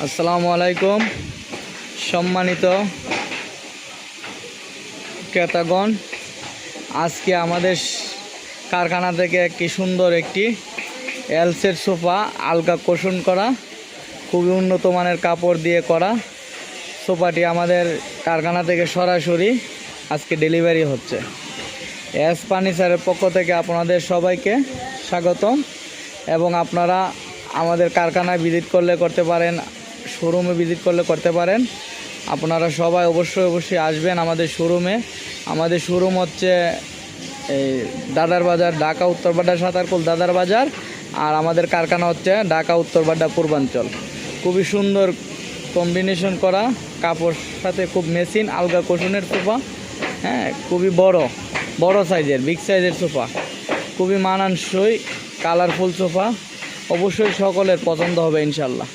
আসসালামু আলাইকুম সম্মানিত ক্রেতাগণ, আজকে আমাদের কারখানা থেকে একটি সুন্দর একটি এলসেট সোফা আলগা কুশন করা, খুবই উন্নত মানের কাপড় দিয়ে করা সোফাটি আমাদের কারখানা থেকে সরাসরি আজকে ডেলিভারি হচ্ছে। এস ফার্নিচারের পক্ষ থেকে আপনাদের সবাইকে স্বাগতম। এবং আপনারা আমাদের কারখানায় ভিজিট করলে করতে পারেন, শোরুমে ভিজিট করলে করতে পারেন। আপনারা সবাই অবশ্যই আসবেন আমাদের শোরুমে। আমাদের শোরুম হচ্ছে এই দাদার বাজার, ঢাকা উত্তরবাড্ডা সাতারকুল দাদার বাজার। আর আমাদের কারখানা হচ্ছে ঢাকা উত্তরবাড্ডা পূর্বাঞ্চল। খুবই সুন্দর কম্বিনেশন করা কাপড় সাথে খুব মেশিন আলগা কুশনের সোফা। হ্যাঁ, খুবই বড় সাইজের, বিগ সাইজের সোফা, খুবই মানানসই কালারফুল সোফা। অবশ্যই সকলের পছন্দ হবে ইনশাল্লাহ।